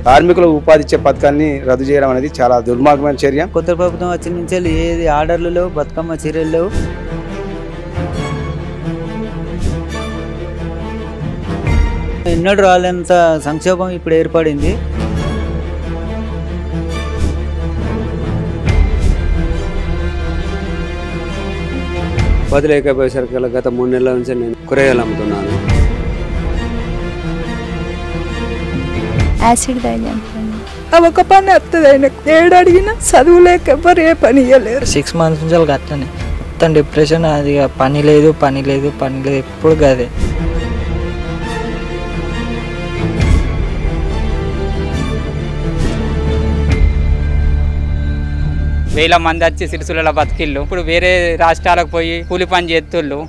కార్మికులకు ఉపాధి ఇచ్చే పథకాన్ని రద్దు చేయడం అనేది చాలా దుర్మార్గమైన చర్య. కొత్త ప్రభుత్వం వచ్చిన నుంచి ఏది ఆర్డర్లు లేవు, బతుకమ్మ చీరలు లేవు. ఎన్నడూ రాలేంత సంక్షోభం ఇప్పుడు ఏర్పడింది. బదిలేకపోయేసరికి గత 3 నెలల నుంచి నేను కూరగాయలు అమ్ముతున్నాను. యాసిడ్ తాగాను. ఒక పని వస్తుంది ఆయనకు, ఏడు అడిగినా చదువులేక ఎవరు ఏ పని ఇవ్వలేరు. 6 months నుంచి వాళ్ళకి అట్లనే మొత్తం డిప్రెషన్. అది పని లేదు ఎప్పుడు గదే. వేల మంది వచ్చి సిరిసిల్ల బతికిళ్ళు ఇప్పుడు వేరే రాష్ట్రాలకు పోయి కూలి పని చేస్తుళ్ళు.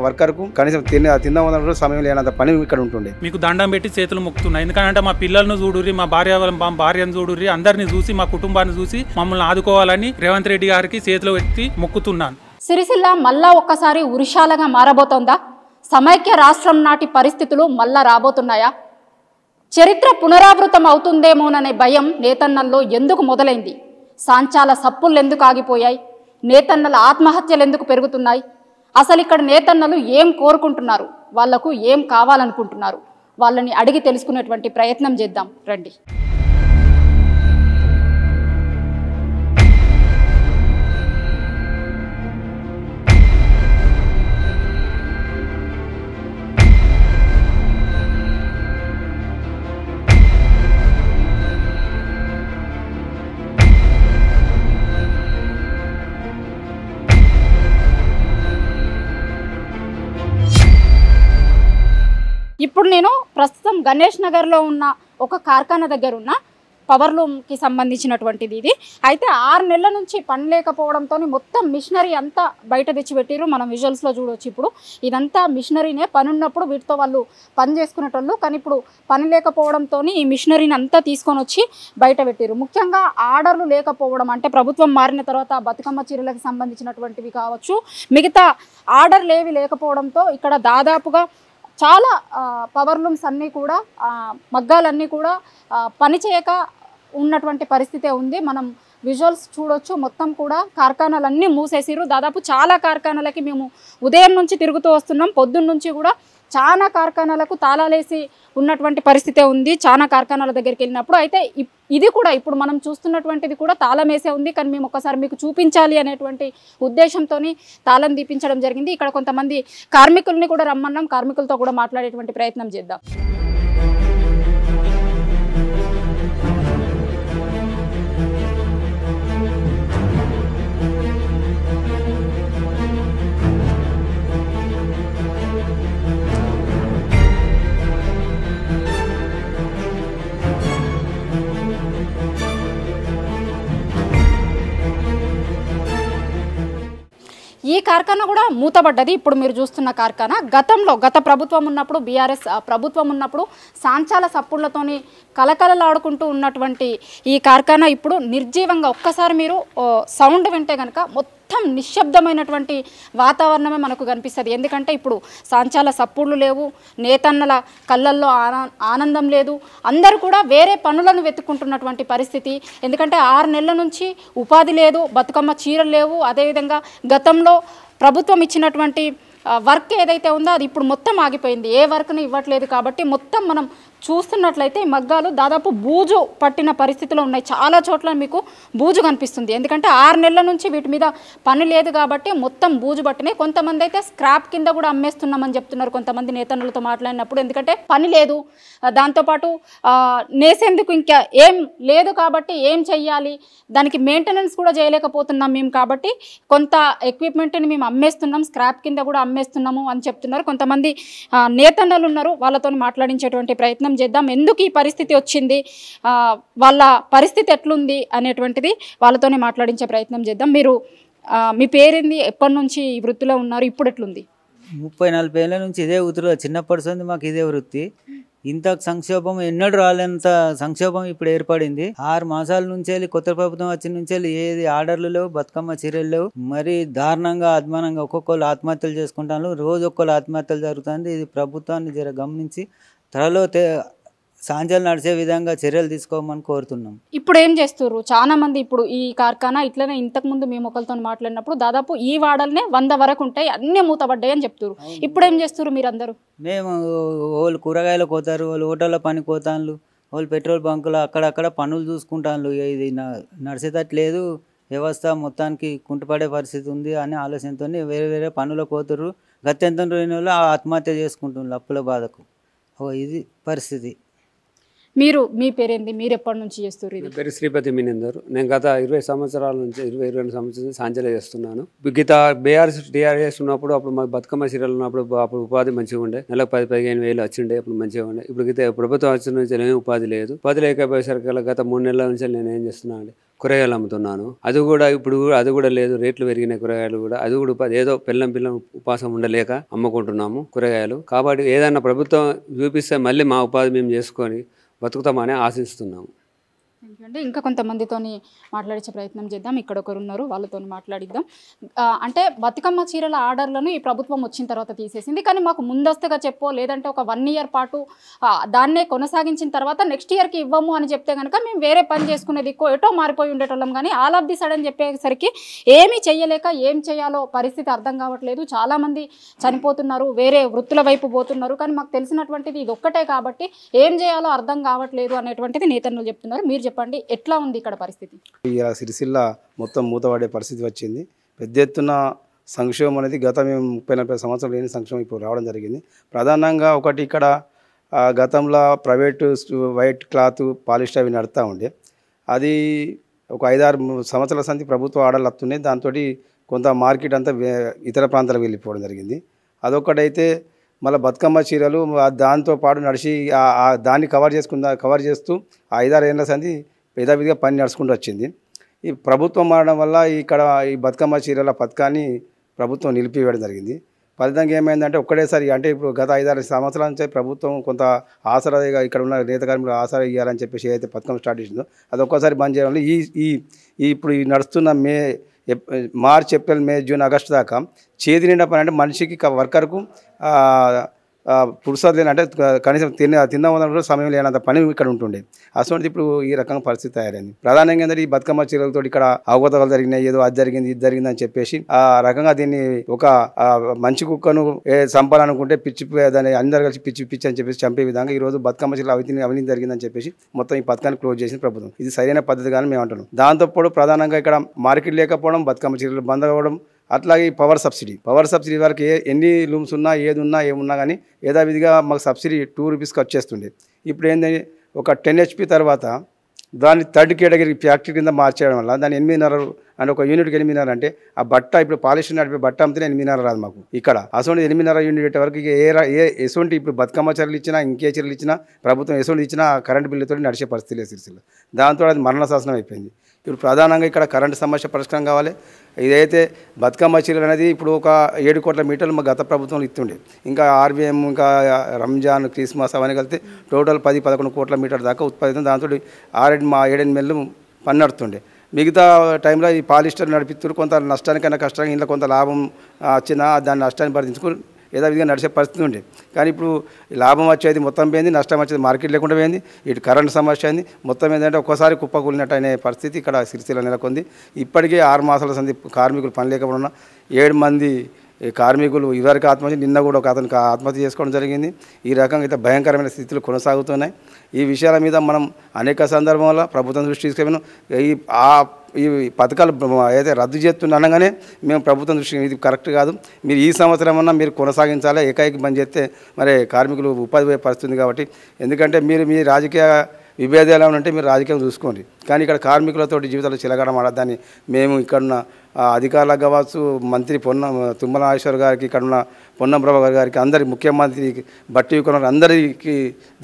వర్కర్కు కనీసం తిందామన్న సమయం లేనంత పని ఇక్కడ ఉంటుండే. మీకు దండం పెట్టి చేతులు మొక్కుతున్నాయి. ఎందుకంటే మా పిల్లలను చూడుర్రి, మా భార్యను చూడుర్రి, అందరిని చూసి మా కుటుంబాన్ని చూసి మమ్మల్ని ఆదుకోవాలని రేవంత్ రెడ్డి గారికి చేతులు ఎత్తి మొక్కుతున్నాను. సిరిసిల్ల మళ్ళా ఒక్కసారి ఉరిశాలగా మారబోతోందా? సమైక్య రాష్ట్రం నాటి పరిస్థితులు మళ్ళా రాబోతున్నాయా? చరిత్ర పునరావృతం అవుతుందేమోననే భయం నేతన్నల్లో ఎందుకు మొదలైంది? సాంచాల సప్పులు ఎందుకు ఆగిపోయాయి? నేతన్నల ఆత్మహత్యలు ఎందుకు పెరుగుతున్నాయి? అసలు ఇక్కడ నేతన్నలు ఏం కోరుకుంటున్నారు? వాళ్లకు ఏం కావాలనుకుంటున్నారు? వాళ్ళని అడిగి తెలుసుకునేటువంటి ప్రయత్నం చేద్దాం రండి. ఇప్పుడు నేను ప్రస్తుతం గణేష్ నగర్లో ఉన్న ఒక కార్ఖానా దగ్గర ఉన్న పవర్ లూమ్కి సంబంధించినటువంటిది ఇది. అయితే 6 నెలల నుంచి పని లేకపోవడంతో మొత్తం మిషనరీ అంతా బయట తెచ్చిపెట్టారు. మనం విజువల్స్లో చూడవచ్చు. ఇప్పుడు ఇదంతా మిషనరీనే, పని ఉన్నప్పుడు వీటితో వాళ్ళు పని చేసుకునేటోళ్ళు. కానీ ఇప్పుడు పని లేకపోవడంతో ఈ మిషనరీని అంతా తీసుకొని వచ్చి బయట పెట్టారు. ముఖ్యంగా ఆర్డర్లు లేకపోవడం, అంటే ప్రభుత్వం మారిన తర్వాత బతుకమ్మ చీరలకు సంబంధించినటువంటివి కావచ్చు, మిగతా ఆర్డర్లు ఏవి లేకపోవడంతో ఇక్కడ దాదాపుగా చాలా పవర్ లూమ్స్ అన్నీ కూడా, మగ్గాలన్నీ కూడా పని చేయక ఉన్నటువంటి పరిస్థితే ఉంది. మనం విజువల్స్ చూడొచ్చు. మొత్తం కూడా కార్ఖానాలన్నీ మూసేసిరు. దాదాపు చాలా కార్ఖానాలకి మేము ఉదయం నుంచి తిరుగుతూ వస్తున్నాం. పొద్దున్న నుంచి కూడా చాలా కార్ఖానాలకు తాళాలేసి ఉన్నటువంటి పరిస్థితే ఉంది. చాలా కార్ఖానాల దగ్గరికి వెళ్ళినప్పుడు అయితే ఇది కూడా ఇప్పుడు మనం చూస్తున్నటువంటిది కూడా తాళం వేసే ఉంది. కానీ మేము ఒకసారి మీకు చూపించాలి అనేటువంటి ఉద్దేశంతో తాళం దీపించడం జరిగింది. ఇక్కడ కొంతమంది కార్మికుల్ని కూడా రమ్మన్నాం. కార్మికులతో కూడా మాట్లాడేటువంటి ప్రయత్నం చేద్దాం. ఈ కార్ఖానా కూడా మూతబడ్డది. ఇప్పుడు మీరు చూస్తున్న కార్ఖానా గత ప్రభుత్వం ఉన్నప్పుడు, బీఆర్ఎస్ ప్రభుత్వం ఉన్నప్పుడు సాంచాల సప్పుళ్లతోని కలకలలాడుకుంటూ ఉన్నటువంటి ఈ కార్ఖానా ఇప్పుడు నిర్జీవంగా, ఒక్కసారి మీరు సౌండ్ వింటే కనుక మొత్తం నిశ్శబ్దమైనటువంటి వాతావరణమే మనకు కనిపిస్తుంది. ఎందుకంటే ఇప్పుడు సాంచాల సప్పుళ్ళు లేవు, నేతన్నల కళ్ళల్లో ఆనందం లేదు. అందరూ కూడా వేరే పనులను వెతుక్కుంటున్నటువంటి పరిస్థితి. ఎందుకంటే 6 నెలల నుంచి ఉపాధి లేదు, బతుకమ్మ చీరలు లేవు. అదేవిధంగా గతంలో ప్రభుత్వం ఇచ్చినటువంటి వర్క్ ఏదైతే ఉందో అది ఇప్పుడు మొత్తం ఆగిపోయింది. ఏ వర్క్ని ఇవ్వట్లేదు. కాబట్టి మొత్తం మనం చూస్తున్నట్లయితే ఈ మగ్గాలు దాదాపు బూజు పట్టిన పరిస్థితిలో ఉన్నాయి. చాలా చోట్ల మీకు బూజు కనిపిస్తుంది. ఎందుకంటే 6 నెలల నుంచి వీటి మీద పని లేదు కాబట్టి మొత్తం బూజు పట్టినాయి. కొంతమంది అయితే స్క్రాప్ కింద కూడా అమ్మేస్తున్నామని చెప్తున్నారు కొంతమంది నేతన్నలతో మాట్లాడినప్పుడు. ఎందుకంటే పని లేదు, దాంతోపాటు నేసేందుకు ఇంకా ఏం లేదు కాబట్టి ఏం చెయ్యాలి, దానికి మెయింటెనెన్స్ కూడా చేయలేకపోతున్నాం మేము. కాబట్టి కొంత ఎక్విప్మెంట్ని మేము అమ్మేస్తున్నాం, స్క్రాప్ కింద కూడా అమ్మేస్తున్నాము అని చెప్తున్నారు. కొంతమంది నేతన్నలు ఉన్నారు, వాళ్ళతో మాట్లాడించేటువంటి ప్రయత్నం చేద్దాం. ఎందుకు ఈ పరిస్థితి వచ్చింది, వాళ్ళ పరిస్థితి ఎట్లుంది అనేటువంటిది వాళ్ళతోనే మాట్లాడించే ప్రయత్నం చేద్దాం. మీరు మీ పేరేంది, ఎప్పటి నుంచి ఈ వృత్తిలో ఉన్నారు, ఇప్పుడు ఎట్లుంది? 30-40 ఏళ్ళ నుంచి ఇదే వృత్తిలో, చిన్నప్పటి నుంచి మాకు ఇదే వృత్తి. ఇంత సంక్షోభం ఎన్నడూ రాలేంత సంక్షోభం ఇప్పుడు ఏర్పడింది. 6 మాసాల నుంచి వెళ్ళి కొత్త ప్రభుత్వం వచ్చిన నుంచి వెళ్ళి ఏది ఆర్డర్లు లేవు, బతుకమ్మ చీరలు లేవు. మరి దారుణంగా అధ్వానంగా ఒక్కొక్కరు ఆత్మహత్యలు చేసుకుంటారు. రోజు ఒక్కరు ఆత్మహత్యలు జరుగుతుంది. ఇది ప్రభుత్వాన్ని జర గమనించి త్వరలో సాంజలు నడిచే విధంగా చర్యలు తీసుకోమని కోరుతున్నాం. ఇప్పుడు ఏం చేస్తున్నారు చాలా మంది? ఇప్పుడు ఈ కార్ఖానా ఇట్లనే ఇంతకుముందు మేము ఒకరితో మాట్లాడినప్పుడు దాదాపు ఈ వాడలనే 100 వరకు ఉంటాయి, అన్నీ మూతపడ్డాయి అని చెప్తారు. ఇప్పుడు ఏం చేస్తున్నారు మీరందరూ? మేము వాళ్ళు కూరగాయలు కోతారు, వాళ్ళు హోటల్లో పని కోతాను, వాళ్ళు పెట్రోల్ బంకులు అక్కడక్కడ పనులు చూసుకుంటాను. ఇది నడిచేటట్లేదు, వ్యవస్థ మొత్తానికి కుంటుపడే పరిస్థితి ఉంది అనే ఆలోచనతో వేరే వేరే పనులకు పోతున్నారు. గత్యంతరం రోజుల వాళ్ళు ఆత్మహత్య చేసుకుంటున్నారు అప్పుల బాధకు. ఇది పరిస్థితి. మీ పేరేంది? మీరు ఎప్పటి నుంచి చేస్తారు? ఇది పేరు శ్రీపతి మినిందర్. నేను గత 20 సంవత్సరాల నుంచి 22 సంవత్సరాల నుంచి సాంచలే చేస్తున్నాను. గీత బీఆర్ఎస్ టీఆర్ఎస్ ఉన్నప్పుడు అప్పుడు మాకు బతుకమ్మ చీరలు ఉన్నప్పుడు అప్పుడు ఉపాధి మంచిగా ఉండే, నెలకు 10-15 వేలు వచ్చిండే, అప్పుడు మంచిగా ఉండే. ఇప్పుడు గీత ప్రభుత్వం వచ్చిన నుంచి ఏమీ ఉపాధి లేదు. ఉపాధి లేకపోయేసరికి గత 3 నెలల నుంచి నేను ఏం చేస్తున్నాను అంటే కూరగాయలు అమ్ముతున్నాను. అది కూడా లేదు, రేట్లు పెరిగినాయి కూరగాయలు కూడా. అది కూడా ఉపాధి ఏదో పిల్లం ఉపాసం ఉండలేక అమ్ముకుంటున్నాము కూరగాయలు. కాబట్టి ఏదైనా ప్రభుత్వం చూపిస్తే మళ్ళీ మా ఉపాధి మేము చేసుకొని బతుకుతామని ఆశిస్తున్నాము. అంటే ఇంకా కొంతమందితో మాట్లాడించే ప్రయత్నం చేద్దాం. ఇక్కడ ఒకరు ఉన్నారు, వాళ్ళతో మాట్లాడిద్దాం. అంటే బతుకమ్మ చీరల ఆర్డర్లను ఈ ప్రభుత్వం వచ్చిన తర్వాత తీసేసింది, కానీ మాకు ముందస్తుగా చెప్పో లేదంటే ఒక 1 ఇయర్ పాటు దాన్నే కొనసాగించిన తర్వాత నెక్స్ట్ ఇయర్కి ఇవ్వము అని చెప్తే కనుక మేము వేరే పని చేసుకునేది ఎటో మారిపోయి ఉండేటోళ్ళం. కానీ ఆల్ ఆఫ్ ది సడన్ చెప్పేసరికి ఏమీ చెయ్యలేక ఏం చేయాలో పరిస్థితి అర్థం కావట్లేదు. చాలామంది చనిపోతున్నారు, వేరే వృత్తుల వైపు పోతున్నారు. కానీ మాకు తెలిసినటువంటిది ఇది ఒక్కటే కాబట్టి ఏం చేయాలో అర్థం కావట్లేదు అనేటువంటిది నేతన్నలు చెప్తున్నారు. మీరు చెప్పండి, ఎట్లా ఉంది ఇక్కడ పరిస్థితి? ఇలా సిరిసిల్ల మొత్తం మూతపడే పరిస్థితి వచ్చింది. పెద్ద ఎత్తున సంక్షోభం అనేది గత మేము 30-40 సంవత్సరాలు లేని సంక్షోభం ఇప్పుడు రావడం జరిగింది. ప్రధానంగా ఒకటి ఇక్కడ గతంలో ప్రైవేటు వైట్ క్లాత్ పాలిస్టర్ అవి నడుతూ ఉండే, అది ఒక 5-6 సంవత్సరాల సంది ప్రభుత్వ ఆర్డర్లు వస్తున్నాయి. దాంతో కొంత మార్కెట్ అంతా ఇతర ప్రాంతాలకు వెళ్ళిపోవడం జరిగింది. అదొకటైతే మళ్ళీ బతుకమ్మ చీరలు దాంతోపాటు నడిచి దాన్ని కవర్ చేస్తూ 5-6 ఏళ్ళ సంది యథావిధిగా పని నడుచుకుంటూ వచ్చింది. ఈ ప్రభుత్వం మారడం వల్ల ఇక్కడ ఈ బతుకమ్మ చీరల పథకాన్ని ప్రభుత్వం నిలిపివేయడం జరిగింది. ఫలితంగా ఏమైందంటే ఒక్కడేసారి అంటే ఇప్పుడు గత 5-6 సంవత్సరాల నుంచి ప్రభుత్వం కొంత ఆసరాగా ఇక్కడ ఉన్న నేత కార్మికులు ఆసరా ఇవ్వాలని చెప్పేసి ఏదైతే పథకం స్టార్ట్ చేసిందో అది ఒక్కసారి బంద్ చేయడం వల్ల ఇప్పుడు ఈ నడుస్తున్న మార్చ్, ఏప్రిల్, మే, జూన్, ఆగస్టు దాకా చేతి నిండా పని అంటే మనిషికి వర్కర్కు పురుషులు లేనంటే కనీసం తిందామన్న సమయం లేనంత పని ఇక్కడ ఉంటుండే. అసలు ఇప్పుడు ఈ రకంగా పరిస్థితి తయారైంది. ప్రధానంగా ఏంటంటే ఈ బతుకమ్మ చీరలతో ఇక్కడ అవగతలు జరిగినాయి, ఏదో అది జరిగింది ఇది జరిగింది అని చెప్పేసి ఆ రకంగా దీన్ని ఒక మంచి కుక్కను చంపాలనుకుంటే దాన్ని అందరు కలిసి పిచ్చి అని చెప్పేసి చంపే విధంగా ఈ రోజు బతుకమ్మ చీరలు అవినీతి జరిగిందని చెప్పేసి మొత్తం ఈ పథకాన్ని క్లోజ్ చేసిన ప్రభుత్వం. ఇది సరైన పద్ధతి కానీ మేము అంటున్నాం. దాంతోపాటు ప్రధానంగా ఇక్కడ మార్కెట్ లేకపోవడం, బతుకమ్మ చీరలు బంద్ అవ్వడం, అట్లాగే పవర్ సబ్సిడీ వరకు ఎన్ని లూమ్స్ ఉన్నా ఏమున్నా కానీ యథావిధిగా మాకు సబ్సిడీ 2 రూపీస్కి వచ్చేస్తుండే. ఇప్పుడు ఏంటంటే ఒక 10 HP తర్వాత దాన్ని 3rd కేటగిరీ ఫ్యాక్టరీ కింద మార్చేయడం వల్ల దాన్ని 8.5 అంటే ఒక యూనిట్కి 8.5 అంటే ఆ బట్ట ఇప్పుడు పాలిష్ నడిపే బట్ట అమ్మితే 8.5 రాదు మాకు ఇక్కడ. అసలు 8.5 యూనిట్ వరకు ఎటువంటి ఇప్పుడు బతుకమ్మ చీరలు ఇచ్చినా ఇంకే చీరలు ఇచ్చినా ప్రభుత్వం ఎటువంటి ఇచ్చినా కరెంటు బిల్లుతో నడిచే పరిస్థితి లేదు సిరిసిల్ల. దాంతో అది మరణ శాసనం అయిపోయింది. ఇప్పుడు ప్రధానంగా ఇక్కడ కరెంటు సమస్య పరిష్కారం కావాలి. ఇదైతే బతుకమ్మ చీరలు అనేది ఇప్పుడు ఒక 7 కోట్ల మీటర్లు మా గత ప్రభుత్వం ఇస్తుండే, ఇంకా RBM ఇంకా రంజాన్ క్రిస్మస్ అవన్నీ కలిపితే టోటల్ 10-11 కోట్ల మీటర్ దాకా ఉత్పాదితం. దాంతో 7-8 నెలలు పని నడుతుండే. మిగతా టైంలో ఈ పాలిస్టర్ నడిపిస్తారు. కొంత నష్టానికైనా కష్టానికి ఇంట్లో కొంత లాభం వచ్చినా దాన్ని నష్టాన్ని భరించుకుని యథావిధిగా నడిచే పరిస్థితి ఉండే. కానీ ఇప్పుడు లాభం వచ్చేది మొత్తం పోయింది, నష్టం వచ్చేది మార్కెట్ లేకుండా పోయింది. ఇటు కరెంటు సమస్య అయింది. మొత్తం ఏంటంటే ఒక్కసారి కుప్పకూలినట్టు అనే పరిస్థితి ఇక్కడ సిరిసిల్ల నెలకొంది. ఇప్పటికే 6 మాసాల సంది కార్మికులు పని లేకపోవడం 7 మంది కార్మికులు ఇవరికి ఆత్మహత్య, నిన్న కూడా ఒక అతనికి ఆత్మహత్య చేసుకోవడం జరిగింది. ఈ రకంగా అయితే భయంకరమైన స్థితులు కొనసాగుతున్నాయి. ఈ విషయాల మీద మనం అనేక సందర్భంలో ప్రభుత్వం దృష్టి తీసుకెళ్ళాను. ఈ పథకాలు అయితే రద్దు చేస్తుండగానే మేము ప్రభుత్వం దృష్టి ఇది కరెక్ట్ కాదు, మీరు ఈ సంవత్సరం అన్నా మీరు కొనసాగించాలా, ఏకైకి బంద్ చేస్తే మరి కార్మికులు ఉపాధి పోయే పరిస్థితుంది. కాబట్టి ఎందుకంటే మీరు మీ రాజకీయ విభేదాలు ఏమంటే మీరు రాజకీయం చూసుకోండి, కానీ ఇక్కడ కార్మికులతోటి జీవితాలు చిలగడం ఆడదాన్ని మేము ఇక్కడున్న అధికారులకు కావచ్చు, మంత్రి తుమ్మల నాగేశ్వర్ గారికి, ఇక్కడున్న పొన్నం ప్రభాకర్ గారికి, అందరి ముఖ్యమంత్రి బట్టి విక్రమార్క అందరికీ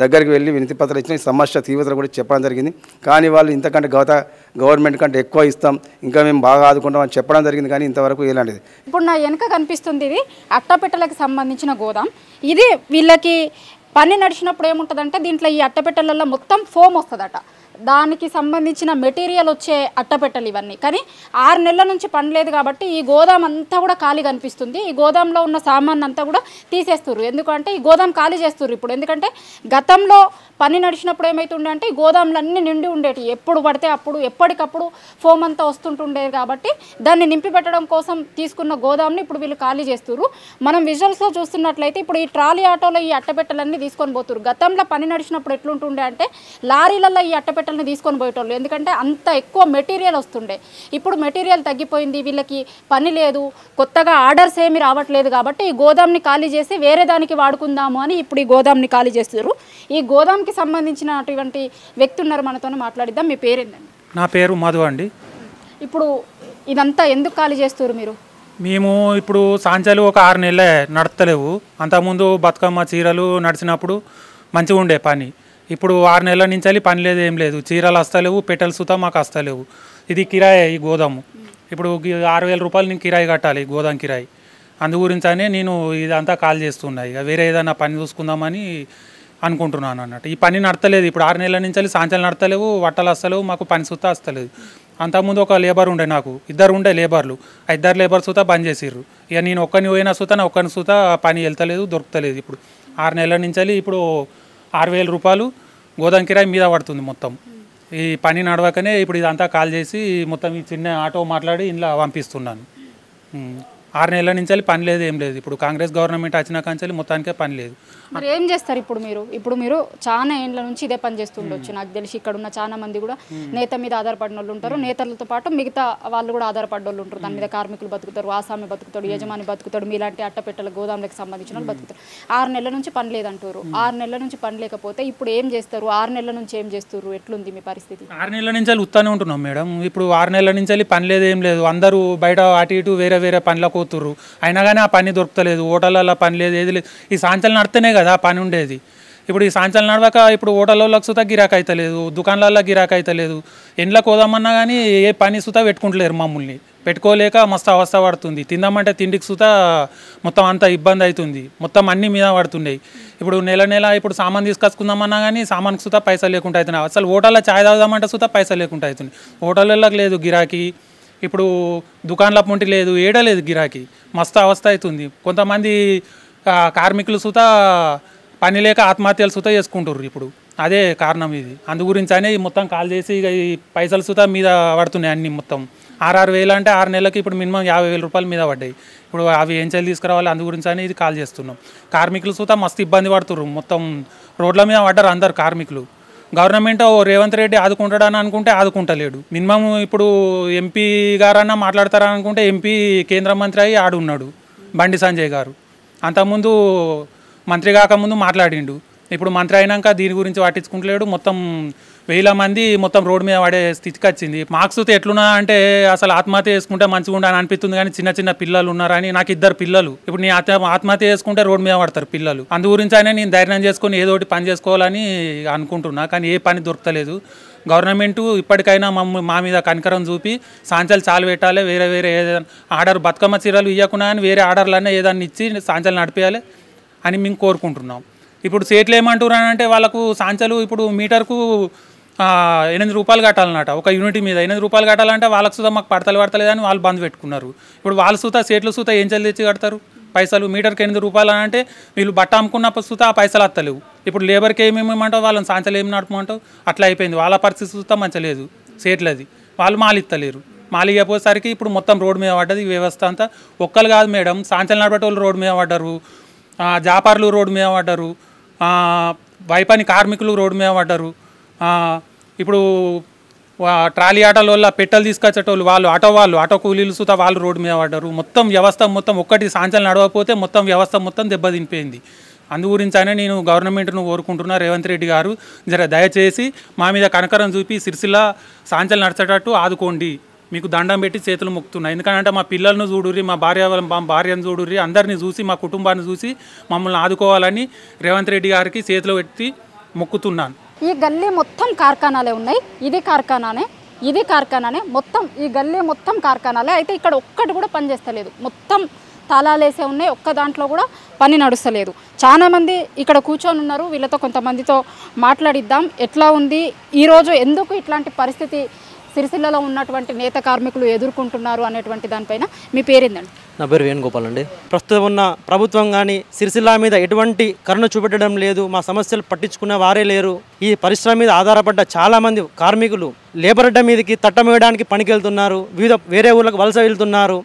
దగ్గరికి వెళ్ళి వినతి పత్రాలు ఇచ్చిన సమస్య తీవ్రత కూడా చెప్పడం జరిగింది. కానీ వాళ్ళు ఇంతకంటే గవర్నమెంట్ కంటే ఎక్కువ ఇస్తాం, ఇంకా మేము బాగా ఆదుకుంటాం అని చెప్పడం జరిగింది. కానీ ఇంతవరకు ఇలాంటిది ఇప్పుడు నా వెనక కనిపిస్తుంది ఇది అట్టపెట్టెలకు సంబంధించిన గోదాం. ఇది వీళ్ళకి పని నడిచినప్పుడు ఏముంటుందంటే దీంట్లో ఈ అట్టపెట్టెలలో మొత్తం ఫోమ్ వస్తుందట, దానికి సంబంధించిన మెటీరియల్ వచ్చే అట్టపెట్టెలు ఇవన్నీ. కానీ 6 నెలల నుంచి పని లేదు కాబట్టి ఈ గోదాం అంతా కూడా ఖాళీ కనిపిస్తుంది. ఈ గోదాంలో ఉన్న సామాన్ అంతా కూడా తీసేస్తుర్రు. ఎందుకంటే ఈ గోదాం ఖాళీ చేస్తుర్రు ఇప్పుడు. ఎందుకంటే గతంలో పని నడిచినప్పుడు ఏమవుతుండే అంటే ఈ గోదాంలన్నీ నిండి ఉండేటి, ఎప్పుడు పడితే అప్పుడు ఎప్పటికప్పుడు ఫోమ్ అంతా వస్తుంటుండేది. కాబట్టి దాన్ని నింపి పెట్టడం కోసం తీసుకున్న గోదాంని ఇప్పుడు వీళ్ళు ఖాళీ చేస్తుర్రు. మనం విజువల్స్లో చూస్తున్నట్లయితే ఇప్పుడు ఈ ట్రాలీ ఆటోలో ఈ అట్టపెట్టెలన్నీ తీసుకొని పోతురు. గతంలో పని నడిచినప్పుడు ఎట్లుంటుండే అంటే లారీలలో ఈ అట్టపెట్టెలను తీసుకొని పోయేటోళ్ళు, ఎందుకంటే అంత ఎక్కువ మెటీరియల్ వస్తుండే. ఇప్పుడు మెటీరియల్ తగ్గిపోయింది, వీళ్ళకి పని లేదు, కొత్తగా ఆర్డర్స్ ఏమి రావట్లేదు. కాబట్టి ఈ గోదాంని ఖాళీ చేసి వేరే దానికి వాడుకుందాము అని ఇప్పుడు ఈ గోదాంని ఖాళీ చేస్తారు. ఈ గోదాంకి సంబంధించినటువంటి వ్యక్తి ఉన్నారు, మనతోనే మాట్లాడిద్దాం. మీ పేరేందండి? నా పేరు మధు అండి. ఇప్పుడు ఇదంతా ఎందుకు ఖాళీ చేస్తారు మీరు? మేము ఇప్పుడు సాంచాలు ఒక 6 నెలలే నడతలేవు. అంతకుముందు బతుకమ్మ చీరలు నడిచినప్పుడు మంచిగా ఉండే పని. ఇప్పుడు 6 నెలల నుంచి పని లేదు, ఏం లేదు. చీరలు వస్తలేవు, పెట్టెలు సుతా మాకు వస్తలేవు. ఇది కిరాయి, ఈ గోదాము. ఇప్పుడు 6,000 రూపాయలు నేను కిరాయి కట్టాలి, గోదాం కిరాయి. అందు గురించనే నేను ఇదంతా కాల్ చేస్తున్నాయి. ఇక వేరే ఏదైనా పని చూసుకుందామని అనుకుంటున్నాను అన్నట్టు. ఈ పని నడతలేదు ఇప్పుడు 6 నెలల నుంచి సాంచాలు నడతలేవు, వట్టలు వస్తలేవు, మాకు పని సుతా వస్తలేదు. అంతకుముందు ఒక లేబర్ ఉండే, నాకు 2 ఉండే లేబర్లు. ఆ 2 లేబర్ సుతా బంద్ చేసిర్రు. ఇక నేను ఒక్కరిని పోయినా సుతా నా ఒక్కరిని సుతా పని వెళ్తలేదు, దొరుకుతలేదు. ఇప్పుడు 6 నెలల నుంచి ఇప్పుడు 6,000 రూపాయలు గోదాం కిరాయి మీద పడుతుంది మొత్తం. ఈ పని నడవకనే ఇప్పుడు ఇదంతా కాల్ చేసి మొత్తం ఈ చిన్న ఆటో మాట్లాడి ఇంట్లో పంపిస్తున్నాను. 6 నెలల నుంచి పని లేదు, ఏం లేదు. ఇప్పుడు కాంగ్రెస్ గవర్నమెంట్ వచ్చిన కాంచెల్లి మొత్తానికే పని లేదు. మరి ఏం చేస్తారు ఇప్పుడు మీరు చాలా ఏండ్ల నుంచి ఇదే పని చేస్తుండొచ్చు. నాకు తెలిసి ఇక్కడ ఉన్న చాలా మంది కూడా నేత మీద ఆధారపడిన వాళ్ళు ఉంటారు, నేతలతో పాటు మిగతా వాళ్ళు కూడా ఆధారపడిన వాళ్ళు ఉంటారు. దాని మీద కార్మికులు బతుకుతారు, ఆసామి బతుకుతాడు, యజమాని బతుకుతాడు, మీలాంటి అట్టపెట్టెల గోదాంలకు సంబంధించిన వాళ్ళు బతుకుతారు. 6 నెలల నుంచి పని లేదంటారు. 6 నెలల నుంచి పని లేకపోతే ఇప్పుడు ఏం చేస్తారు? 6 నెలల నుంచి ఏం చేస్తారు? ఎట్లుంది మీ పరిస్థితి? 6 నెలల నుంచి ఉత్తానే ఉంటున్నాం మేడం. ఇప్పుడు 6 నెలల నుంచి పని లేదు, ఏం లేదు. అందరూ బయట అటు ఇటు వేరే వేరే పనులకు పోతుర్రు, అయినా కానీ ఆ పని దొరుకుతలేదు. హోటళ్ళల్లో పని లేదు, ఏది లేదు. ఈ సాంచాలు నడితేనే కదా పని ఉండేది. ఇప్పుడు ఈ సాంచాలు నడవక ఇప్పుడు హోటళ్ళకి సుతా గిరాకీ అవుతలేదు, దుకాణాలలో గిరాకీ అవుతలేదు. ఎండ్లకు పోదామన్నా కానీ ఏ పని సుతా పెట్టుకుంటలేరు, మమ్మల్ని పెట్టుకోలేక మస్తు అవస్థ పడుతుంది. తిందామంటే తిండికి సుతా మొత్తం అంత ఇబ్బంది అవుతుంది, మొత్తం అన్ని మీద పడుతున్నాయి. ఇప్పుడు నెల ఇప్పుడు సామాన్ తీసుకొచ్చుకుందామన్నా కానీ సామాన్కి సుతా పైసలు లేకుండా అవుతున్నాయి. అసలు హోటల్లో ఛాయ్ తాగుదామంటే సుతా పైసలు లేకుండా అవుతుంది. హోటళ్ళకి లేదు గిరాకీ, ఇప్పుడు దుకాణాల పొంటి లేదు, ఏడలేదు గిరాకీ, మస్తు అవస్థ అవుతుంది. కొంతమంది కార్మికులు సుతా పని లేక ఆత్మహత్యలు సుతా చేసుకుంటారు. ఇప్పుడు అదే కారణం ఇది. అందు గురించి అనే మొత్తం కాల్ చేసి ఇక ఈ పైసలు సుతా మీద పడుతున్నాయి అన్ని. మొత్తం 6,000 వేలు అంటే 6 నెలలకి ఇప్పుడు మినిమం 50,000 రూపాయలు మీద పడ్డాయి. ఇప్పుడు అవి ఏం చేయాలి తీసుకురావాలి, అందు గురించి అని ఇది కాల్ చేస్తున్నాం. కార్మికులు సుతా మస్తు ఇబ్బంది పడుతున్నారు, మొత్తం రోడ్ల మీద పడ్డారు అందరు కార్మికులు. గవర్నమెంట్ రేవంత్ రెడ్డి ఆదుకుంటాడని అనుకుంటే ఆదుకుంటలేడు. మినిమం ఇప్పుడు ఎంపీ గారన్నా మాట్లాడతారని అనుకుంటే ఎంపీ కేంద్ర మంత్రి అయ్యి ఆడున్నాడు బండి సంజయ్ గారు. అంతకుముందు మంత్రి కాకముందు మాట్లాడిండు, ఇప్పుడు మంత్రి అయినాక దీని గురించి పట్టించుకుంటలేడు. మొత్తం 1000 మంది మొత్తం రోడ్డు మీద పడే స్థితికి వచ్చింది. మార్క్స్ ఎట్లున్నా అంటే అసలు ఆత్మహత్య చేసుకుంటే మంచిగా ఉండాలని అనిపిస్తుంది, కానీ చిన్న చిన్న పిల్లలు ఉన్నారని. నాకు 2 పిల్లలు, ఇప్పుడు నీ ఆత్మహత్య చేసుకుంటే రోడ్డు మీద పడతారు పిల్లలు. అందు గురించి అయినా నేను ధైర్యం చేసుకొని ఏదో ఒకటి పని చేసుకోవాలని అనుకుంటున్నా, కానీ ఏ పని దొరకలేదు. గవర్నమెంట్ ఇప్పటికైనా మా మీద కనికరం చూపి సాంచాలు చాలు పెట్టాలి, వేరే వేరే ఏదైనా ఆర్డర్ బతుకమ్మ చీరలు ఇవ్వకుండా కానీ వేరే ఆర్డర్లన్నీ ఏదైనా ఇచ్చి సాంచాలు నడిపేయాలి అని మేము కోరుకుంటున్నాం. ఇప్పుడు సేట్లు ఏమంటున్నారు అంటే వాళ్ళకు సాంచాలు ఇప్పుడు మీటర్కు 8 రూపాయలు కట్టాలన్నట, ఒక యూనిట్ మీద 8 రూపాయలు కట్టాలంటే వాళ్ళకు సుతా మాకు పడతలేదని వాళ్ళు బంద్ పెట్టుకున్నారు. ఇప్పుడు వాళ్ళు సుతా సేట్లు సుతా ఏం చల్లి తెచ్చి కడతారు పైసలు? మీటర్కి 8 రూపాయలు అంటే వీళ్ళు బట్ట అమ్ముకున్నప్పుడు సుతా ఆ పైసలు వస్తలేవు. ఇప్పుడు లేబర్కి ఏమేమంటావు, వాళ్ళని సాంచాలు ఏమి నడపమంటావు? అట్లా అయిపోయింది. వాళ్ళ పరిస్థితి సుతా మంచలేదు, సేట్లది. వాళ్ళు మాలు ఇస్తలేరు. మాలు ఇవ్వపోయేసరికి ఇప్పుడు మొత్తం రోడ్డు మీద పడ్డది ఈ వ్యవస్థ అంతా. ఒక్కరు కాదు మేడం, సాంచాలు నడపేటోళ్ళు రోడ్డు మీద పడ్డారు, జాపార్లు రోడ్డు మీద పడ్డారు, వైపని కార్మికులు రోడ్డు మీద పడ్డారు. ఇప్పుడు ట్రాలీ ఆటోల వల్ల పెట్టెలు తీసుకొచ్చేటోళ్ళు వాళ్ళు ఆటో కూలీలు సుతా వాళ్ళు రోడ్డు మీద పడ్డారు. మొత్తం వ్యవస్థ మొత్తం ఒక్కటి సాంచాలు నడవకపోతే మొత్తం వ్యవస్థ మొత్తం దెబ్బతినిపోయింది. అందు గురించి అయినా నేను గవర్నమెంట్ను కోరుకుంటున్నా, రేవంత్ రెడ్డి గారు దయచేసి మా మీద కనకరం చూపి సిరిసిల్ల సాంచాలు నడిచేటట్టు ఆదుకోండి. మీకు దండం పెట్టి చేతులు మొక్కుతున్నా. ఎందుకంటే మా పిల్లలను చూడుర్రి, మా భార్యను చూడుర్రి, అందరినీ చూసి మా కుటుంబాన్ని చూసి మమ్మల్ని ఆదుకోవాలని రేవంత్ రెడ్డి గారికి చేతులు పెట్టి మొక్కుతున్నాను. ఈ గల్లీ మొత్తం కార్ఖానాలే ఉన్నాయి, ఇది కార్ఖానానే మొత్తం. ఈ గల్లీ మొత్తం కార్ఖానాలే. అయితే ఇక్కడ ఒక్కటి కూడా పనిచేస్తలేదు, మొత్తం తాళాలేసే ఉన్నాయి, ఒక్క దాంట్లో కూడా పని నడుస్తలేదు. చాలామంది ఇక్కడ కూర్చొని ఉన్నారు, వీళ్ళతో కొంతమందితో మాట్లాడిద్దాం. ఎట్లా ఉంది ఈరోజు, ఎందుకు ఇట్లాంటి పరిస్థితి సిరిసిల్లలో ఉన్నటువంటి నేత కార్మికులు ఎదుర్కొంటున్నారు అనేటువంటి దానిపైన మీ పేరేందండి? నా పేరు వేణుగోపాల్ అండి. ప్రస్తుతం ఉన్న ప్రభుత్వం కానీ సిరిసిల్ల మీద ఎటువంటి కరుణ చూపెట్టడం లేదు, మా సమస్యలు పట్టించుకునే వారే లేరు. ఈ పరిశ్రమ మీద ఆధారపడ్డ చాలామంది కార్మికులు లేబర్ అడ్డ మీదకి తట్టమేయడానికి పనికి వెళ్తున్నారు, వేరే ఊళ్ళకు వలస వెళ్తున్నారు.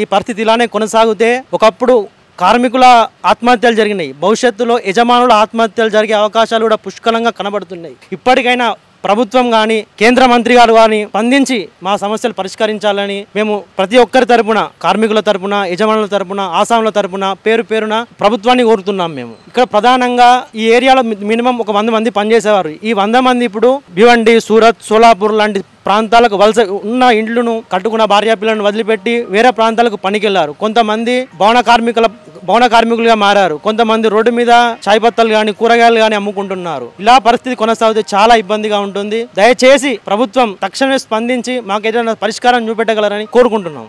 ఈ పరిస్థితి ఇలానే కొనసాగితే ఒకప్పుడు కార్మికుల ఆత్మహత్యలు జరిగినాయి, భవిష్యత్తులో యజమానుల ఆత్మహత్యలు జరిగే అవకాశాలు కూడా పుష్కలంగా కనబడుతున్నాయి. ఇప్పటికైనా ప్రభుత్వం కానీ కేంద్ర మంత్రి గారు కానీ స్పందించి మా సమస్యలు పరిష్కరించాలని మేము ప్రతి ఒక్కరి తరపున, కార్మికుల తరపున, యజమానుల తరపున, ఆసాముల తరపున పేరున ప్రభుత్వాన్ని కోరుతున్నాం. మేము ఇక్కడ ప్రధానంగా ఈ ఏరియాలో మినిమం ఒక 100 మంది పనిచేసేవారు. ఈ 100 మంది ఇప్పుడు భివండి, సూరత్, సోలాపూర్ లాంటి ప్రాంతాలకు వలస ఉన్న ఇండ్లను కట్టుకున్న భార్యా పిల్లలను వదిలిపెట్టి వేరే ప్రాంతాలకు పనికెళ్లారు. కొంతమంది భవన కార్మికులుగా మారారు. కొంతమంది రోడ్డు మీద చాయ్ పత్తలు కానీ కూరగాయలు కానీ అమ్ముకుంటున్నారు. ఇలా పరిస్థితి కొనసాగితే చాలా ఇబ్బందిగా ఉంటుంది. దయచేసి ప్రభుత్వం తక్షణమే స్పందించి మాకు ఏదైనా పరిష్కారం చూపెట్టగలరని కోరుకుంటున్నాం.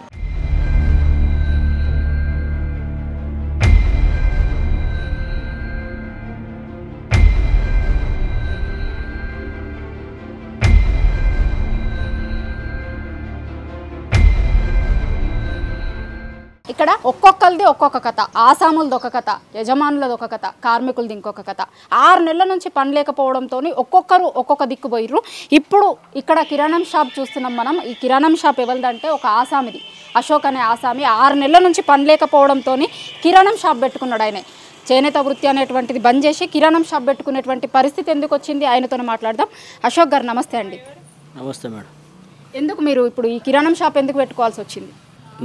ఇక్కడ ఒక్కొక్కరిది ఒక్కొక్క కథ. ఆసాములది ఒక కథ, యజమానులది ఒక కథ, కార్మికులది ఇంకొక కథ. 6 నెలల నుంచి పని లేకపోవడంతో ఒక్కొక్కరు ఒక్కొక్క దిక్కు పోయిర్రు. ఇప్పుడు ఇక్కడ కిరాణం షాప్ చూస్తున్నాం మనం. ఈ కిరాణం షాప్ ఎవరిదంటే ఒక ఆసామిది, అశోక్ అనే ఆసామి. 6 నెలల నుంచి పని లేకపోవడంతో కిరాణం షాప్ పెట్టుకున్నాడు. ఆయన చేనేత వృత్తి అనేటువంటిది బంద్ చేసి కిరాణం షాప్ పెట్టుకునేటువంటి పరిస్థితి ఎందుకు వచ్చింది, ఆయనతో మాట్లాడదాం. అశోక్ గారు నమస్తే అండి. నమస్తే మేడం. ఎందుకు మీరు ఇప్పుడు ఈ కిరాణం షాప్ ఎందుకు పెట్టుకోవాల్సి వచ్చింది?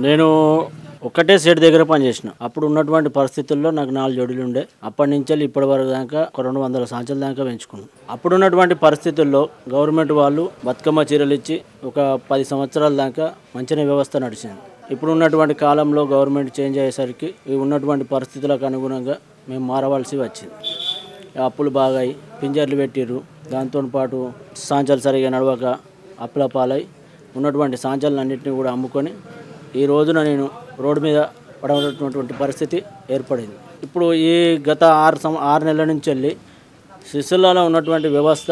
నేను ఒక్కటే సెట్ దగ్గర పనిచేసిన. అప్పుడు ఉన్నటువంటి పరిస్థితుల్లో నాకు 4 జోడీలు ఉండే. అప్పటి నుంచి ఇప్పటి వరకు దాకా 200 సంవత్సరాల దాకా పెంచుకున్నాను. అప్పుడు ఉన్నటువంటి పరిస్థితుల్లో గవర్నమెంట్ వాళ్ళు బతుకమ్మ చీరలు ఇచ్చి ఒక 10 సంవత్సరాల దాకా మంచిగా వ్యవస్థ నడిచింది. ఇప్పుడు ఉన్నటువంటి కాలంలో గవర్నమెంట్ చేంజ్ అయ్యేసరికి ఉన్నటువంటి పరిస్థితులకు అనుగుణంగా మేము మారవలసి వచ్చింది. అప్పులు బాగాయి పింజర్లు పెట్టిర్రు. దాంతో పాటు సాంచాలు సరిగా నడవక అప్పుల పాలై ఉన్నటువంటి సాంచాలన్నింటినీ కూడా అమ్ముకొని ఈ రోజున నేను రోడ్డు మీద పడవలసినటువంటి పరిస్థితి ఏర్పడింది. ఇప్పుడు ఈ గత 6 నెలల నుంచి వెళ్ళి సిరిసిల్లలో ఉన్నటువంటి వ్యవస్థ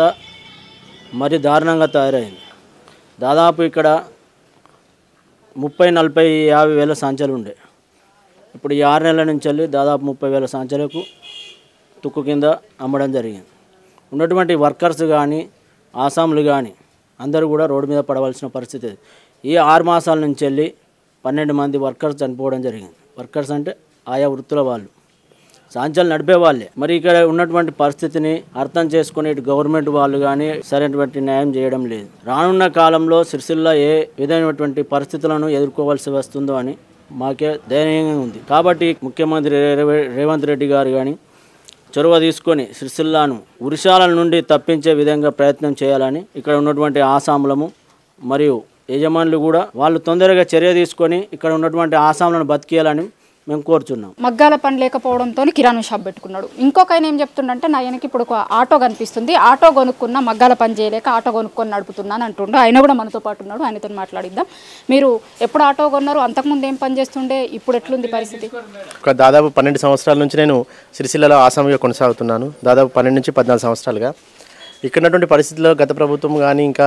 మరి దారుణంగా తయారైంది. దాదాపు ఇక్కడ 30, 40, 50 వేల సంచాలు ఉండే. ఇప్పుడు ఈ 6 నెలల నుంచి వెళ్ళి దాదాపు 30 వేల సంచాలకు తుక్కు కింద అమ్మడం జరిగింది. ఉన్నటువంటి వర్కర్స్ కానీ ఆసాములు కానీ అందరూ కూడా రోడ్డు మీద పడవలసిన పరిస్థితి. ఈ 6 మాసాల నుంచి వెళ్ళి 12 మంది వర్కర్స్ చనిపోవడం జరిగింది. వర్కర్స్ అంటే ఆయా వృత్తుల వాళ్ళు, సాంచాలు నడిపే వాళ్ళే. మరి ఇక్కడ ఉన్నటువంటి పరిస్థితిని అర్థం చేసుకుని గవర్నమెంట్ వాళ్ళు కానీ సరైనటువంటి న్యాయం చేయడం లేదు. రానున్న కాలంలో సిరిసిల్ల ఏ విధమైనటువంటి పరిస్థితులను ఎదుర్కోవాల్సి వస్తుందో అని మాకే దయనీయంగా ఉంది. కాబట్టి ముఖ్యమంత్రి రేవంత్ రెడ్డి గారు కానీ చొరవ తీసుకొని సిరిసిల్లాను ఉరిశాల నుండి తప్పించే విధంగా ప్రయత్నం చేయాలని ఇక్కడ ఉన్నటువంటి ఆసాములము మరియు యజమానులు కూడా వాళ్ళు తొందరగా చర్య తీసుకొని ఇక్కడ ఉన్నటువంటి ఆసాములను బతికేయాలని మేము కోరుచున్నాం. మగ్గాల పని లేకపోవడంతో కిరాణం షాప్ పెట్టుకున్నాడు. ఇంకొక ఆయన ఏం చెప్తుండంటే, నా ఆయనకి ఇప్పుడు ఒక ఆటో కనిపిస్తుంది, ఆటో కొనుక్కున్న, మగ్గాల పని చేయలేక ఆటో కొనుక్కొని నడుపుతున్నాను అంటుండే. ఆయన కూడా మనతో పాటు ఉన్నాడు, ఆయనతో మాట్లాడిద్దాం. మీరు ఎప్పుడు ఆటో కొన్నారు, అంతకుముందు ఏం పని చేస్తుండే, ఇప్పుడు ఎట్లుంది పరిస్థితి? ఒక దాదాపు 12 సంవత్సరాల నుంచి నేను సిరిసిల్లలో ఆసామిగా కొనసాగుతున్నాను. దాదాపు 12 నుంచి 14 సంవత్సరాలుగా ఇక్కడ ఉన్నటువంటి పరిస్థితుల్లో గత ప్రభుత్వం కానీ ఇంకా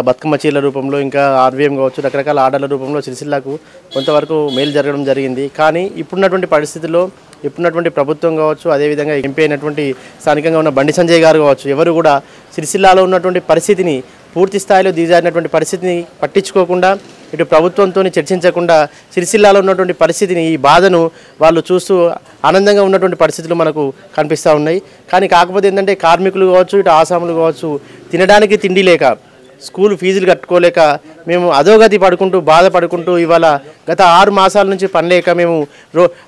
బతుకమ్మ చీరల రూపంలో ఇంకా ఆర్వీఎం కావచ్చు రకరకాల ఆర్డర్ల రూపంలో సిరిసిల్లకు కొంతవరకు మేలు జరగడం జరిగింది. కానీ ఇప్పుడున్నటువంటి పరిస్థితుల్లో ఇప్పుడున్నటువంటి ప్రభుత్వం కావచ్చు, అదేవిధంగా ఎంపీ అయినటువంటి స్థానికంగా ఉన్న బండి సంజయ్ గారు కావచ్చు, ఎవరు కూడా సిరిసిల్లాలో ఉన్నటువంటి పరిస్థితిని పూర్తి స్థాయిలో దిగజారినటువంటి పరిస్థితిని పట్టించుకోకుండా, ఇటు ప్రభుత్వంతో చర్చించకుండా సిరిసిల్లాలో ఉన్నటువంటి పరిస్థితిని, ఈ బాధను వాళ్ళు చూస్తూ ఆనందంగా ఉన్నటువంటి పరిస్థితులు మనకు కనిపిస్తూ ఉన్నాయి. కానీ కాకపోతే ఏంటంటే కార్మికులు కావచ్చు, ఇటు ఆసాములు కావచ్చు, తినడానికి తిండి లేక, స్కూల్ ఫీజులు కట్టుకోలేక మేము అధోగతి పడుకుంటూ బాధపడుకుంటూ ఇవాళ గత 6 మాసాల నుంచి పని లేక మేము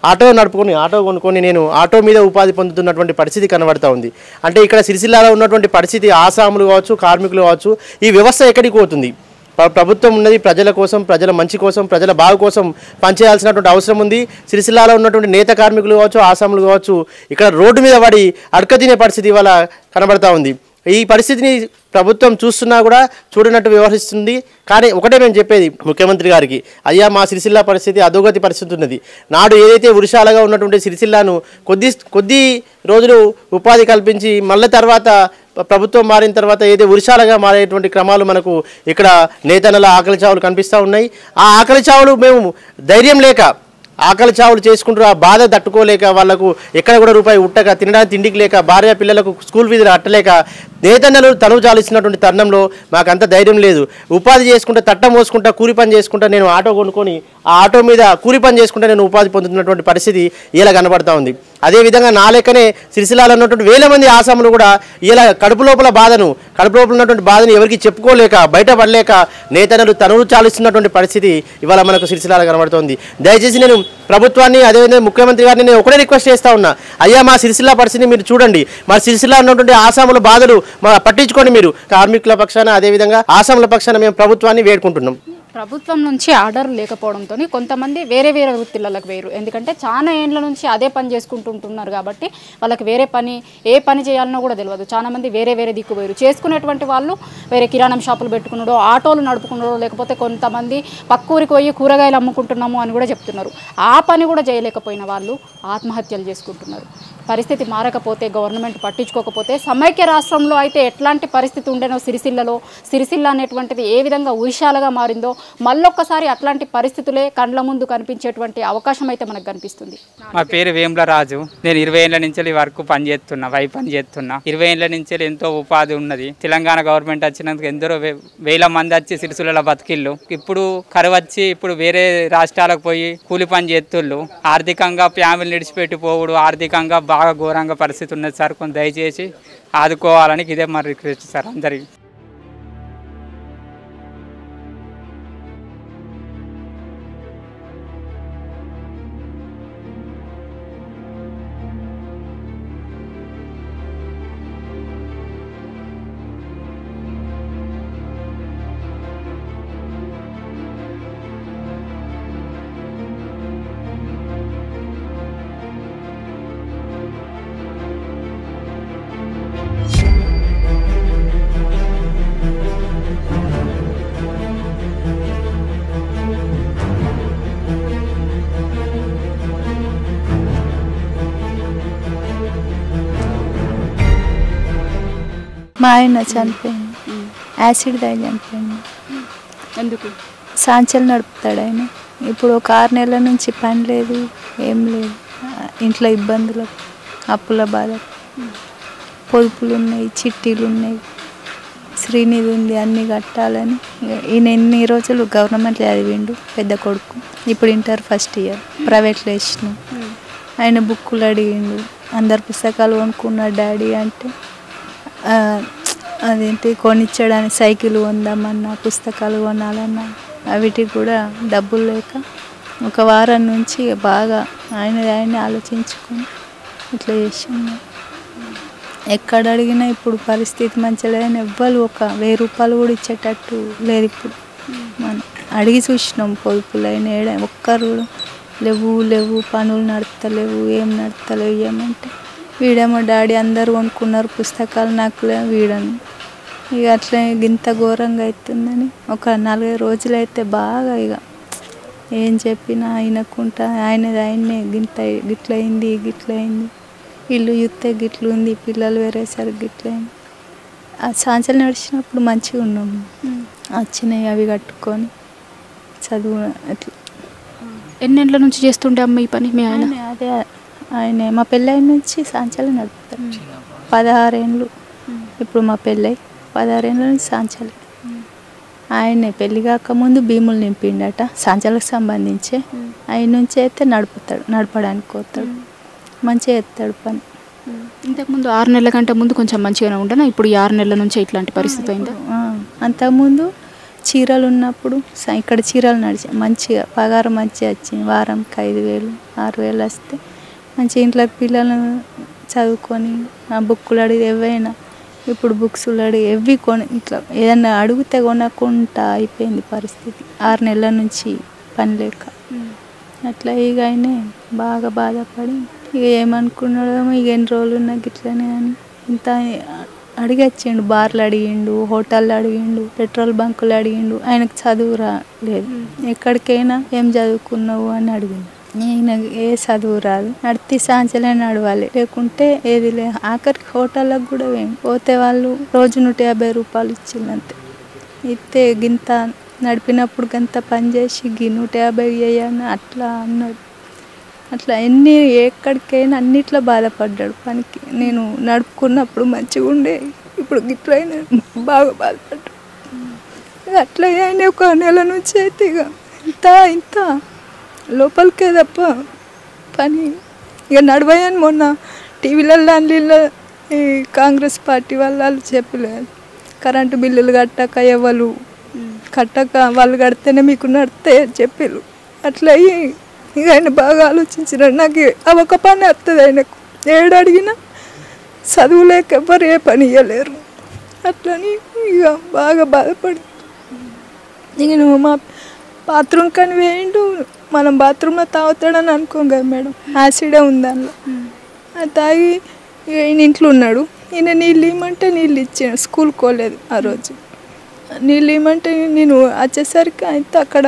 ఆటో కొనుక్కొని నేను ఆటో మీద ఉపాధి పొందుతున్నటువంటి పరిస్థితి కనబడతా ఉంది. అంటే ఇక్కడ సిరిసిల్లాలో ఉన్నటువంటి పరిస్థితి ఆసాములు కావచ్చు, కార్మికులు కావచ్చు, ఈ వ్యవస్థ ఎక్కడికి పోతుంది? ప్రభుత్వం ఉన్నది ప్రజల కోసం, ప్రజల మంచి కోసం, ప్రజల బాగు కోసం పనిచేయాల్సినటువంటి అవసరం ఉంది. సిరిసిల్లాలో ఉన్నటువంటి నేత కార్మికులు కావచ్చు, ఆసాములు కావచ్చు, ఇక్కడ రోడ్డు మీద పడి అడక తినే పరిస్థితి ఇవాళ కనబడతా ఉంది. ఈ పరిస్థితిని ప్రభుత్వం చూస్తున్నా కూడా చూడనట్టు వ్యవహరిస్తుంది. కానీ ఒకటే మేము చెప్పేది ముఖ్యమంత్రి గారికి, అయ్యా మా సిరిసిల్ల పరిస్థితి అధోగతి పరిస్థితి ఉన్నది. నాడు ఏదైతే వృషాలుగా ఉన్నటువంటి సిరిసిల్లాను కొద్ది రోజులు ఉపాధి కల్పించి మళ్ళీ తర్వాత ప్రభుత్వం మారిన తర్వాత ఏదైతే వృషాలుగా మారేటువంటి క్రమాలు మనకు ఇక్కడ నేతన్నల ఆకలి చావులు కనిపిస్తూ ఉన్నాయి. ఆ ఆకలి చావులు మేము ధైర్యం లేక ఆకలి చావులు చేసుకుంటూ ఆ బాధ తట్టుకోలేక వాళ్ళకు ఎక్కడ కూడా రూపాయి ఉట్టక తినడానికి తిండికి లేక భార్య పిల్లలకు స్కూల్ ఫీజులు అట్టలేక నేతన్నలు తనువు చాలిస్తున్నటువంటి తరుణంలో మాకంత ధైర్యం లేదు. ఉపాధి చేసుకుంటా తట్ట మోసుకుంటా కూలి పని చేసుకుంటా నేను ఆటో కొనుక్కొని ఆ ఆటో మీద కూలి పని చేసుకుంటా నేను ఉపాధి పొందుతున్నటువంటి పరిస్థితి ఇలా కనబడతా ఉంది. అదేవిధంగా నా లెక్కనే సిరిసిల్లాలో ఉన్నటువంటి వేల మంది ఆసాములు కూడా ఇలా కడుపు లోపల ఉన్నటువంటి బాధను ఎవరికి చెప్పుకోలేక బయటపడలేక నేతన్నలు తనువు చాలిస్తున్నటువంటి పరిస్థితి ఇవాళ మనకు సిరిసిల్లాలో కనబడుతోంది. దయచేసి నేను ప్రభుత్వాన్ని అదేవిధంగా ముఖ్యమంత్రి గారిని నేను ఒకటే రిక్వెస్ట్ చేస్తా ఉన్నా, అయ్యా మా సిరిసిల్ల పరిస్థితిని మీరు చూడండి, మా సిరిసిల్ల ఉన్నటువంటి ఆసాముల బాధలు పట్టించుకోండి. మీరు కార్మికుల పక్షాన అదేవిధంగా ఆసాముల పక్షాన మేము ప్రభుత్వాన్ని వేడుకుంటున్నాం. ప్రభుత్వం నుంచి ఆర్డర్ లేకపోవడంతో కొంతమంది వేరే వృత్తులకు వేరు, ఎందుకంటే చాలా ఏండ్ల నుంచి అదే పని చేసుకుంటుంటున్నారు కాబట్టి వాళ్ళకి వేరే పని ఏ పని చేయాలనో కూడా తెలియదు. చాలా మంది వేరే దిక్కు వేరు చేసుకునేటువంటి వాళ్ళు వేరే కిరాణం షాపులు పెట్టుకున్నాడో ఆటోలు నడుపుకున్నాడో లేకపోతే కొంతమంది పక్కూరికి పోయి కూరగాయలు అమ్ముకుంటున్నాము అని కూడా చెప్తున్నారు. ఆ పని కూడా చేయలేకపోయిన వాళ్ళు ఆత్మహత్యలు చేసుకుంటున్నారు. పరిస్థితి మారకపోతే గవర్నమెంట్ పట్టించుకోకపోతే సమైక్య రాష్ట్రంలో అయితే ఎట్లాంటి పరిస్థితి ఉండేనో సిరిసిల్ల అనేటువంటిది ఏ విధంగా ఉయ్యాలగా మారిందో మళ్ళొక్కసారి అట్లాంటి పరిస్థితులే కండ్ల ముందు కనిపించేటువంటి అవకాశం అయితే మనకు కనిపిస్తుంది. మా పేరు వేముల రాజు. నేను 20 ఏళ్ల నుంచి ఈ వర్క్ పని చేస్తున్నా, 20 ఏళ్ల నుంచి ఎంతో ఉపాధి ఉన్నది. తెలంగాణ గవర్నమెంట్ వచ్చినందుకు ఎందరో వేల మంది వచ్చి సిరిసిల్ల బతికిళ్ళు. ఇప్పుడు కరువు వచ్చి ఇప్పుడు వేరే రాష్ట్రాలకు పోయి కూలి పని చేస్తుళ్ళు. ఆర్థికంగా ఫ్యామిలీ నిడిచిపెట్టి పోవుడు, ఆర్థికంగా బాగా ఘోరంగా పరిస్థితి ఉన్నది సార్. కొంచెం దయచేసి ఆదుకోవాలని ఇదే మరి రిక్వెస్ట్ సార్ అందరికి. మా ఆయన చనిపోయింది, యాసిడ్ తాగి చనిపోయింది. ఎందుకు? సాంచలు నడుపుతాడు ఆయన. ఇప్పుడు ఒక 6 నెలల నుంచి పని లేదు, ఏం లేదు. ఇంట్లో ఇబ్బందులు, అప్పుల బాధ, పొదుపులు ఉన్నాయి, చిట్టీలు ఉన్నాయి, శ్రీనిధి ఉంది, అన్నీ కట్టాలని. ఈయన ఎన్ని రోజులు గవర్నమెంట్లో చదివిండు పెద్ద కొడుకు. ఇప్పుడు ఇంటర్ ఫస్ట్ ఇయర్ ప్రైవేట్లో వేసినాం. ఆయన బుక్కులు అడిగిండు, అందరు పుస్తకాలు కొనుక్కున్నాడు డాడీ అంటే అదేంటి కొనిచ్చడానికి సైకిల్ కొందామన్నా పుస్తకాలు కొనాలన్నా వీటికి కూడా డబ్బులు లేక ఒక వారం నుంచి బాగా ఆయన ఆలోచించుకొని ఇట్లా చేసిండు. ఎక్కడ అడిగినా ఇప్పుడు పరిస్థితి మంచిగా లేదని ఎవ్వరు ఒక 1000 రూపాయలు కూడా ఇచ్చేటట్టు లేదు. ఇప్పుడు మనం అడిగి చూసినాం పొదుపులు అయినా ఒక్కరు కూడా లేవు పనులు నడుస్తలేవు, ఏం నడుస్తలేవు ఏమంటే వీడేమో డాడీ అందరు కొనుక్కున్నారు పుస్తకాలు, నాకు వీడను. ఇక అట్లా ఇంత ఘోరంగా అవుతుందని ఒక 4 రోజులైతే బాగా ఇక ఏం చెప్పినా అయినకుంటా ఆయనే గిట్లయింది ఇల్లు యుత్తే గిట్లు ఉంది, పిల్లలు వేరేసరికి గిట్లయింది. ఆ సాంచలు నడిచినప్పుడు మంచిగా ఉన్నాము, వచ్చినాయి అవి కట్టుకొని చదువు అట్లా. ఎన్నేళ్ళ నుంచి చేస్తుండే అమ్మ ఈ పని మీ ఆయన? అదే ఆయన మా పెళ్ళైన నుంచి సాంచలు నడుపుతారు. 16 ఏళ్ళు ఇప్పుడు మా పెళ్ళై 16 ఏళ్ళ నుంచి సాంచలు. ఆయనే పెళ్ళి కాకముందు భీములు నింపిండట సాంచలకు సంబంధించి. ఆయన నుంచి అయితే నడపడానికి పోతాడు, మంచిగా ఎత్తాడు పని. ఇంతకుముందు 6 నెలల కంటే ముందు కొంచెం మంచిగానే ఉండనా? ఇప్పుడు 6 నెలల నుంచి ఇట్లాంటి పరిస్థితి అయిందా? అంతకుముందు చీరలు ఉన్నప్పుడు ఇక్కడ చీరలు నడిచాయి, మంచిగా పగారం మంచిగా వచ్చింది. వారంకి 5,000 6,000 వస్తే మంచిగా ఇంట్లోకి పిల్లలను చదువుకొని ఆ బుక్కులు అడిగి ఏవైనా ఇప్పుడు బుక్స్లు అడిగి ఎవ్వి కొని ఇట్లా ఏదన్నా అడిగితే కొనకుండా అయిపోయింది పరిస్థితి. 6 నెలల నుంచి పని లేక అట్లా. ఇక ఆయనే బాగా బాధపడి ఇక ఏమనుకున్నాడో ఇక ఎన్ని రోజులు నాకు ఇట్లనే అని ఇంత అడిగొచ్చిండు, బార్లు అడిగిండు, హోటళ్ళు అడిగిండు, పెట్రోల్ బంకులు అడిగిండు. ఆయనకు చదువు రాలేదు. ఎక్కడికైనా ఏం చదువుకున్నావు అని అడిగిండు. ఈయన ఏ చదువు రాదు, నడితే సాంచలే నడవాలి, లేకుంటే ఏది లే. ఆఖరికి హోటళ్ళకు కూడా పోతే వాళ్ళు రోజు 150 రూపాయలు ఇచ్చిందంతే. ఇస్తే గింత నడిపినప్పుడు గంత పని చేసి 150 వేయని అట్లా అన్నాడు. అట్లా ఎక్కడికైనా అన్నిట్లో బాధపడ్డాడు పనికి. నేను నడుపుకున్నప్పుడు మంచిగా ఉండే, ఇప్పుడు గిట్లయినా బాగా బాధపడ్డాడు. అట్లా ఆయన ఒక నెల నుంచి అయితే ఇంత లోపలికే తప్ప పని నడవయని మొన్న టీవీలలో అన్నిలో ఈ కాంగ్రెస్ పార్టీ వాళ్ళు చెప్పలేదు, కరెంటు బిల్లులు కట్టక ఎవరు కట్టక వాళ్ళు కడితేనే మీకు నడితే చెప్పారు. అట్లా ఆయన బాగా ఆలోచించినాడు. నాకు ఒక పని వస్తుంది ఆయనకు, ఏడు అడిగినా చదువు లేక ఎవరు ఏ పని ఇవ్వలేరు. అట్లని బాగా బాధపడి నేను మా బాత్రూమ్ కానీ వేయండు, మనం బాత్రూంలో తాగుతాడని అనుకోం కదా మేడం, యాసిడే ఉంది దానిలో. తాగి ఈయన ఇంట్లో ఉన్నాడు. ఈయన నీళ్ళు ఇవ్వమంటే నీళ్ళు ఇచ్చాను, స్కూల్కి పోలేదు ఆ రోజు. నీళ్ళు ఇవ్వమంటే నేను వచ్చేసరికి అయితే అక్కడ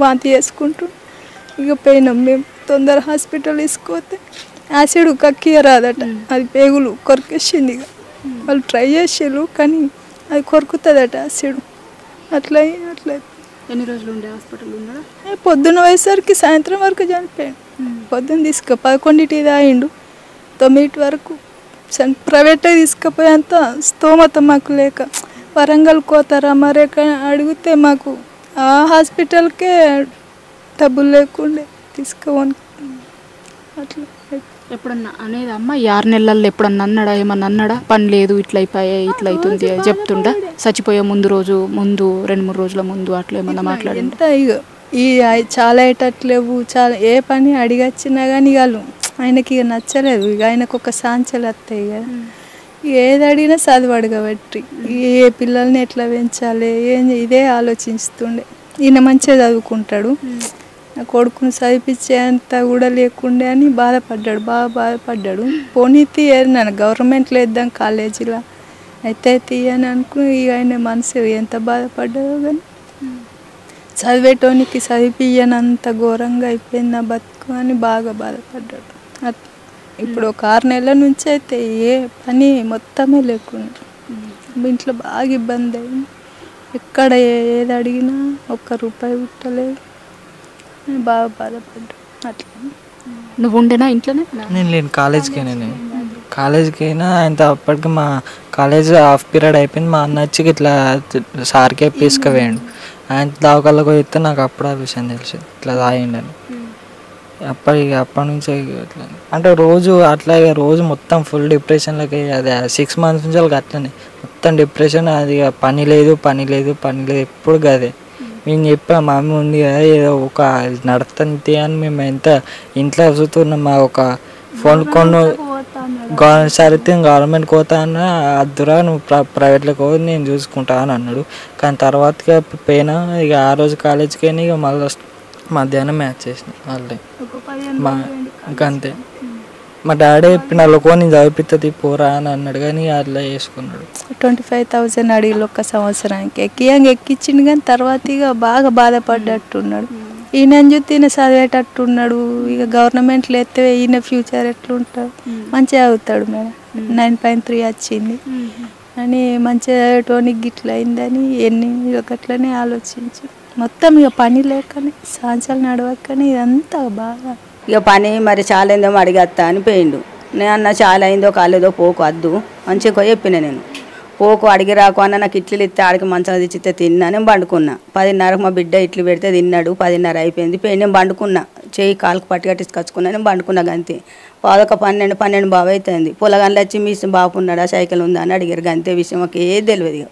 వాంతి చేసుకుంటూ పోయినాం. మేము తొందర హాస్పిటల్ తీసుకుపోతే యాసిడ్ కక్కియరాదట, అది పేగులు కొరికేసింది. వాళ్ళు ట్రై చేసారు కానీ అది కొరుకుతుందట యాసిడ్. అట్లా ఎన్ని రోజులు ఉండే హాస్పిటల్ ఉన్నాడా? పొద్దున్న పోయేసరికి సాయంత్రం వరకు చనిపోయాడు. పొద్దున్న 11 తాగిండు, 9 వరకు ప్రైవేట్గా తీసుకుపోయేంత స్తోమత మాకు లేక వరంగల్ కోతారా మరేక అడిగితే మాకు ఆ హాస్పిటల్కే డబ్బులు లేకుండే తీసుకోవాలి. అట్లా ఎప్పుడన్నా అనేది అమ్మ 6 నెలల్లో ఎప్పుడన్నా అన్నాడా, ఏమన్నా అన్నాడా? పని లేదు, ఇట్లా అయిపోయాయి, ఇట్లా అవుతుంది చెప్తుండా? చచ్చిపోయే ముందు 2-3 రోజుల ముందు అట్లా ఏమన్నా మాట్లాడింది? ఈ చాలా అయ్యేటట్లేవు, చాలా ఏ పని అడిగొచ్చినా కానీ వాళ్ళు ఆయనకి నచ్చలేదు. ఆయనకు ఒక సాంచలు వస్తాయి కదా, ఏది అడిగినా చదువాడు కాబట్టి ఏ పిల్లల్ని ఎట్లా పెంచాలి ఇదే ఆలోచిస్తుండే. ఈయన మంచిగా చదువుకుంటాడు, నా కొడుకును చదివించేంత కూడా లేకుండే అని బాధపడ్డాడు, బాగా బాధపడ్డాడు. పోనీ తీయను గవర్నమెంట్లో వేద్దాం కాలేజీలో అయితే తీయని అనుకుని ఆయన మనసు ఎంత బాధపడ్డాడో కానీ చదివేటోనికి చదివియనంత ఘోరంగా అయిపోయింది నా బతుకు అని బాగా బాధపడ్డాడు. ఇప్పుడు ఒక 6 నెలల నుంచి అయితే ఏ పని మొత్తమే లేకుండా ఇంట్లో బాగా ఇబ్బంది అయింది. ఎక్కడ ఏది అడిగినా ₹1 పుట్టలేదు, బాగా బాధపడ్డా. అట్లా నువ్వు ఉండేనా ఇంట్లోనే? నేను లేను, కాలేజ్కి అయినా ఆయన అప్పటికి మా కాలేజ్ హాఫ్ పీరియడ్ అయిపోయింది. మా అన్న వచ్చి ఇట్లా సార్కే తీసుకుపోయాడు. ఆయన దావకాళ్ళకు పోతే నాకు అప్పుడు ఆ విషయం తెలిసి ఇట్లా తాగిండని. అప్పటి నుంచి ఇట్లా అంటే రోజు మొత్తం ఫుల్ డిప్రెషన్లోకి, అదే 6 months నుంచి వాళ్ళకి అట్లనే మొత్తం డిప్రెషన్. అది పని లేదు ఎప్పుడు గదే. మేము చెప్పా మా మమ్మీ ఉంది కదా ఏదో ఒక నడుతుంది అని మేము ఎంత ఇంట్లో చూస్తున్నాం. మా ఒక ఫోన్ సరితే గవర్నమెంట్కి పోతా అన్న అద్దురా నువ్వు ప్రైవేట్లోకి పోయి నేను చూసుకుంటా అని అన్నాడు. కానీ తర్వాత పోయినా ఇక ఆ రోజు కాలేజ్కి అయినా ఇక మళ్ళీ మధ్యాహ్నం మ్యాచ్ చేసిన వాళ్ళే ఇంకంతే. మా డాడీ చెప్పిన వాళ్ళకో నేను చదివిస్తుంది పోరా అని అన్నాడు కానీ అట్లా చేసుకున్నాడు. 25,000 అడిగిలు ఒక్క సంవత్సరానికి ఎక్కించిండు కానీ తర్వాత ఇక బాగా బాధపడ్డట్టున్నాడు. ఈయన చూస్తే ఈయన చదివేటట్టున్నాడు. ఇక గవర్నమెంట్లో ఎత్తే ఈయన ఫ్యూచర్ ఎట్లుంటాడు, మంచిగా చదువుతాడు మేడం. 9.3 వచ్చింది అని మంచిగా చదివేటోనికి గిట్ల అయిందని ఒకట్లనే ఆలోచించి మొత్తం ఇక పని లేకనే సంవత్సరాలు నడవకనే ఇదంతా బాగా ఇక పని మరి చాలా అయిందో అడిగేస్తా అని పోయిండు. నేను అన్న చాలా అయిందో కాలేదో పోకు వద్దు మంచిగా చెప్పిన నేను పోకు అడిగి రాకు అన్న. నాకు ఇడ్లీలు ఇస్తే ఆడికి మంచం తెచ్చితే తిన్నా. నేను పండుకున్నా. 10:30కు మా బిడ్డ ఇడ్లీ పెడితే తిన్నాడు. 10:30 అయిపోయింది. పోయి నేను పండుకున్నా, చేయి కాలుకు పట్టి కట్టించుకొచ్చుకున్నా. నేను పండుకున్నా గంతే. 11 బాబు అవుతుంది. పొలగాన్లు వచ్చి మీ బాబు ఉన్నాడా సైకిల్ ఉందా అని అడిగారు. గంతే విషయం మాకు ఏది తెలియదు. ఇక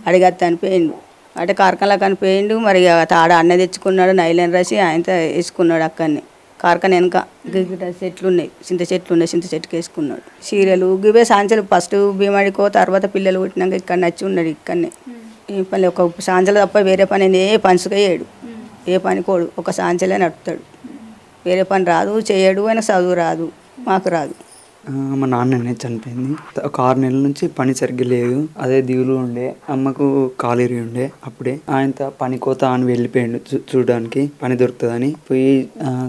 అడిగేస్తా అని పోయిండు. అంటే కార్ఖానలో కనిపోయిండు. మరి తాడ అన్న తెచ్చుకున్నాడు, నైలన్ రాసి ఆయనతో వేసుకున్నాడు. అక్కడనే కార్ఖాన వెనక చెట్లు ఉన్నాయి, చింత చెట్టుకి వేసుకున్నాడు. చీరలు ఇవే సాంచలు ఫస్ట్ భీమాడికో తర్వాత పిల్లలు పుట్టినాక ఇక్కడ నచ్చి ఉన్నాడు. ఇక్కడనే ఏ పని ఒక సాంచలు తప్ప వేరే పని ఏ పనిసుగా చేయడు, ఏ పని కోడు, ఒక సాంచలే నడుపుతాడు. వేరే పని రాదు చేయడు. ఆయన చదువు రాదు, మాకు రాదు. మా నాన్ననే చనిపోయింది. ఒక 6 నెలల నుంచి పని సరిగ్గా లేదు. అదే దిగులు ఉండే. అమ్మకు కాలేరి ఉండే. అప్పుడే ఆయన పని కోత అని వెళ్ళిపోయిండు చూడడానికి పని దొరుకుతుందని. పోయి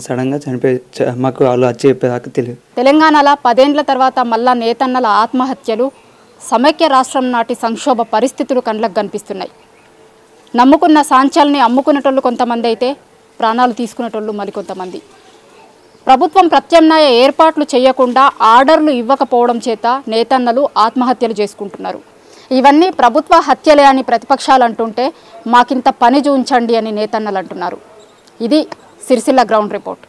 సడన్ గా చనిపోయి మాకు వాళ్ళు వచ్చి చెప్పేదాకా తెలియదు. తెలంగాణలో 10 ఏళ్ల తర్వాత మళ్ళా నేతన్నల ఆత్మహత్యలు, సమైక్య రాష్ట్రం నాటి సంక్షోభ పరిస్థితులు కళ్ళకు కనిపిస్తున్నాయి. నమ్ముకున్న సాంచాల్ని అమ్ముకునేటోళ్ళు కొంతమంది అయితే ప్రాణాలు తీసుకునేటోళ్ళు మరికొంతమంది. ప్రభుత్వం ప్రత్యామ్నాయ ఏర్పాట్లు చేయకుండా ఆర్డర్లు ఇవ్వకపోవడం చేత నేతన్నలు ఆత్మహత్యలు చేసుకుంటున్నారు. ఇవన్నీ ప్రభుత్వ హత్యలే అని ప్రతిపక్షాలు అంటుంటే మాకింత పని చూంచండి అని నేతన్నలు అంటున్నారు. ఇది సిరిసిల్ల గ్రౌండ్ రిపోర్ట్.